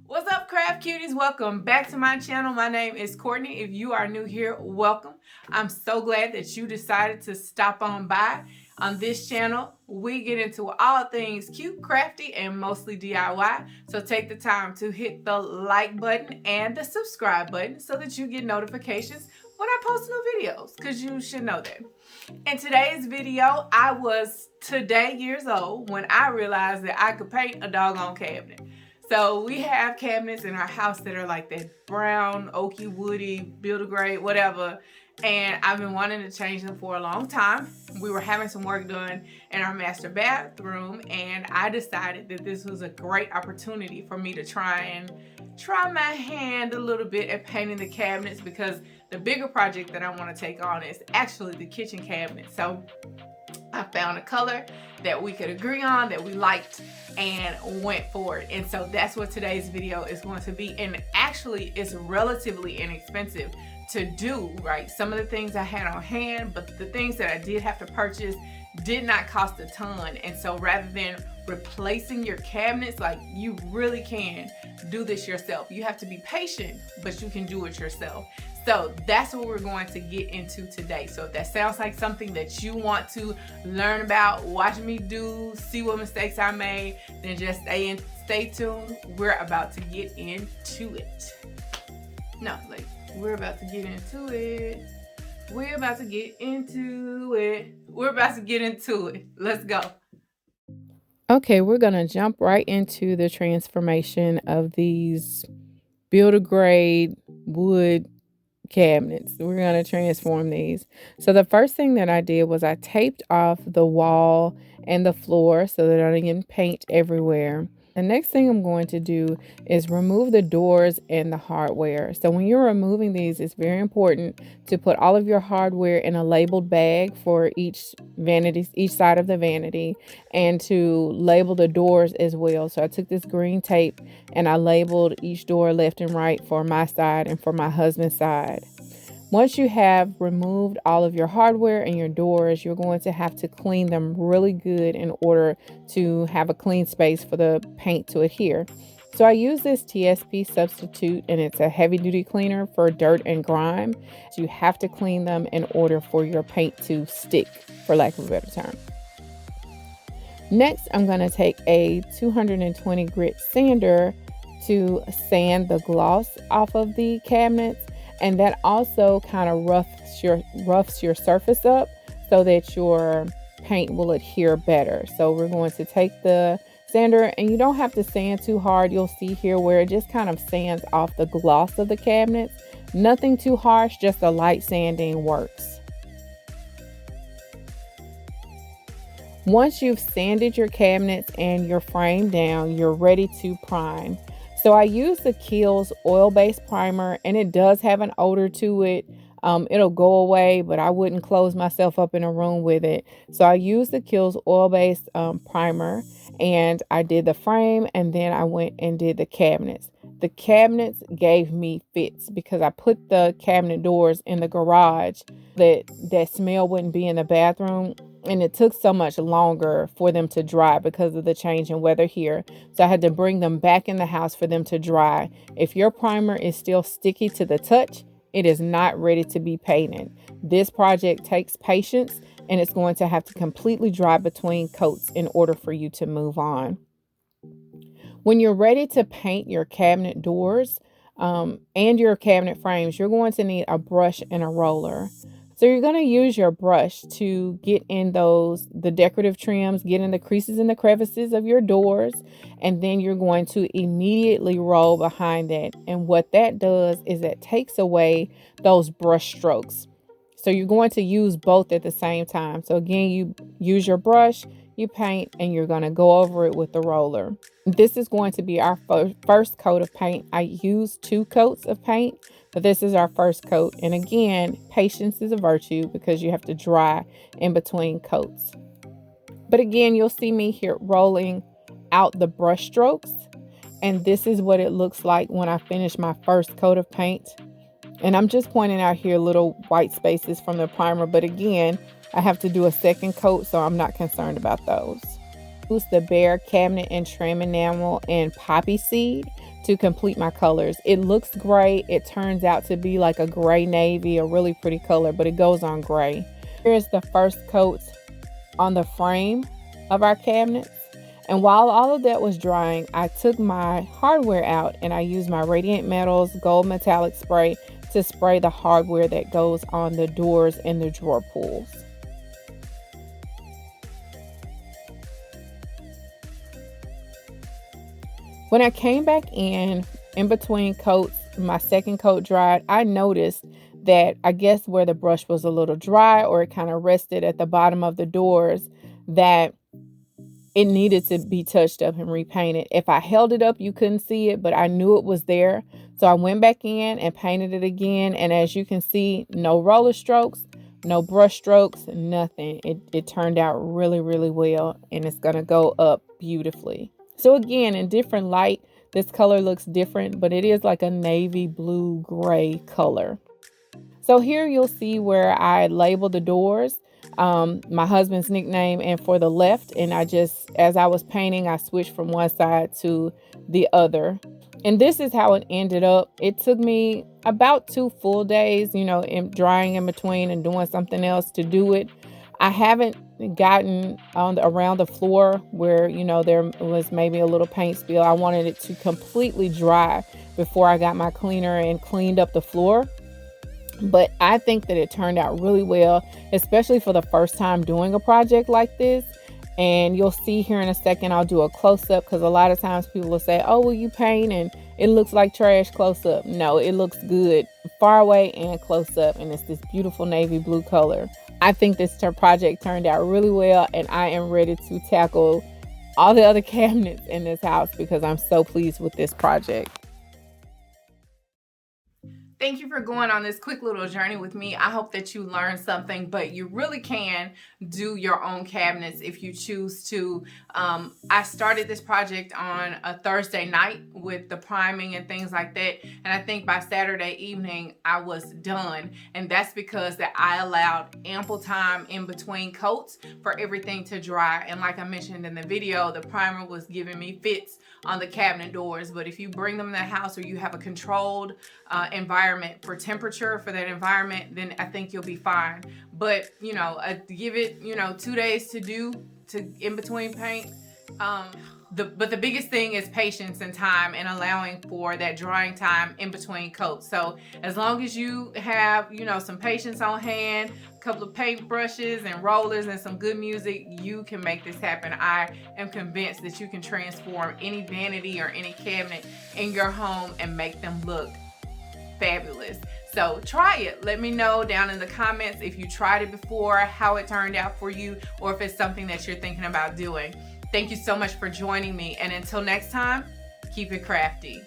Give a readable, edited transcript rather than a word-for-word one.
What's up, craft cuties? Welcome back to my channel. My name is Courtney. If you are new here, welcome. I'm so glad that you decided to stop on by. On this channel, we get into all things cute, crafty, and mostly DIY. So take the time to hit the like button and the subscribe button so that you get notifications when I post new videos, because you should know that. In today's video, I was today years old when I realized that I could paint a doggone cabinet. So we have cabinets in our house that are like that brown, oaky, woody, builder grade, whatever. And I've been wanting to change them for a long time. We were having some work done in our master bathroom, and I decided that this was a great opportunity for me to try my hand a little bit at painting the cabinets, because the bigger project that I want to take on is actually the kitchen cabinet. So I found a color that we could agree on, that we liked, and went for it. And so that's what today's video is going to be. And actually, it's relatively inexpensive to do, right? Some of the things I had on hand, but the things that I did have to purchase did not cost a ton. And so rather than replacing your cabinets, like, you really can do this yourself. You have to be patient, but you can do it yourself. So that's what we're going to get into today. So if that sounds like something that you want to learn about, watch me do, see what mistakes I made, then just stay tuned. We're about to get into it. No, like, we're about to get into it. We're about to get into it. We're about to get into it. Let's go. Okay, we're going to jump right into the transformation of these builder grade wood cabinets. We're going to transform these. So the first thing that I did was I taped off the wall and the floor so that I didn't get paint everywhere. The next thing I'm going to do is remove the doors and the hardware. So when you're removing these, it's very important to put all of your hardware in a labeled bag for each side of the vanity, and to label the doors as well. So I took this green tape and I labeled each door left and right for my side and for my husband's side. Once you have removed all of your hardware and your doors, you're going to have to clean them really good in order to have a clean space for the paint to adhere. So I use this TSP substitute, and it's a heavy duty cleaner for dirt and grime. So you have to clean them in order for your paint to stick, for lack of a better term. Next, I'm going to take a 220 grit sander to sand the gloss off of the cabinets. And that also kind of roughs your surface up so that your paint will adhere better. So we're going to take the sander, and you don't have to sand too hard. You'll see here where it just kind of sands off the gloss of the cabinets. Nothing too harsh, just a light sanding works. Once you've sanded your cabinets and your frame down, you're ready to prime. So I use the Kilz oil-based primer, and it does have an odor to it. It'll go away, but I wouldn't close myself up in a room with it. So I used the Kilz oil-based primer, and I did the frame, and then I went and did the cabinets. The cabinets gave me fits because I put the cabinet doors in the garage that smell wouldn't be in the bathroom. And it took so much longer for them to dry because of the change in weather here. So I had to bring them back in the house for them to dry. If your primer is still sticky to the touch, it is not ready to be painted. This project takes patience, and it's going to have to completely dry between coats in order for you to move on. When you're ready to paint your cabinet doors and your cabinet frames, you're going to need a brush and a roller. So you're going to use your brush to get in the decorative trims, get in the creases and the crevices of your doors, and then you're going to immediately roll behind that. And what that does is it takes away those brush strokes. So you're going to use both at the same time. So again, you use your brush, you paint, and you're going to go over it with the roller. This is going to be our first coat of paint. I used 2 coats of paint, but this is our first coat. And again, patience is a virtue because you have to dry in between coats. But again, you'll see me here rolling out the brush strokes. And this is what it looks like when I finish my first coat of paint. And I'm just pointing out here little white spaces from the primer. But again, I have to do a second coat, so I'm not concerned about those. Use the Behr cabinet and trim enamel and poppy seed to complete my colors. It looks gray. It turns out to be like a gray navy, a really pretty color, but it goes on gray. Here's the first coats on the frame of our cabinets. And while all of that was drying, I took my hardware out and I used my Radiant Metals Gold Metallic Spray to spray the hardware that goes on the doors and the drawer pulls. When I came back in between coats, my second coat dried, I noticed that I guess where the brush was a little dry or it kind of rested at the bottom of the doors, that it needed to be touched up and repainted. If I held it up, you couldn't see it, but I knew it was there. So I went back in and painted it again. And as you can see, no roller strokes, no brush strokes, nothing. It turned out really, really well, and it's going to go up beautifully. So again, in different light, this color looks different, but it is like a navy blue gray color. So here you'll see where I labeled the doors, my husband's nickname, and for the left, and I just, as I was painting, I switched from one side to the other. And this is how it ended up. It took me about 2 full days, you know, in drying in between and doing something else to do it. I haven't gotten around the floor where, you know, there was maybe a little paint spill. I wanted it to completely dry before I got my cleaner and cleaned up the floor. But I think that it turned out really well, especially for the first time doing a project like this. And you'll see here in a second, I'll do a close-up, because a lot of times people will say, oh, well, you paint and it looks like trash close-up. No, it looks good far away and close-up, and it's this beautiful navy blue color. I think this project turned out really well, and I am ready to tackle all the other cabinets in this house because I'm so pleased with this project. Thank you for going on this quick little journey with me. I hope that you learned something, but you really can do your own cabinets if you choose to. I started this project on a Thursday night with the priming and things like that, and I think by Saturday evening I was done, and that's because that I allowed ample time in between coats for everything to dry. And like I mentioned in the video, the primer was giving me fits on the cabinet doors, but if you bring them in the house or you have a controlled environment for temperature for that environment, then I think you'll be fine. But you know, give it, you know, 2 days to do in between paint. But the biggest thing is patience and time, and allowing for that drying time in between coats. So as long as you have, you know, some patience on hand, a couple of paint brushes and rollers and some good music, you can make this happen. I am convinced that you can transform any vanity or any cabinet in your home and make them look fabulous. So try it. Let me know down in the comments if you tried it before, how it turned out for you, or if it's something that you're thinking about doing. Thank you so much for joining me, and until next time, keep it crafty.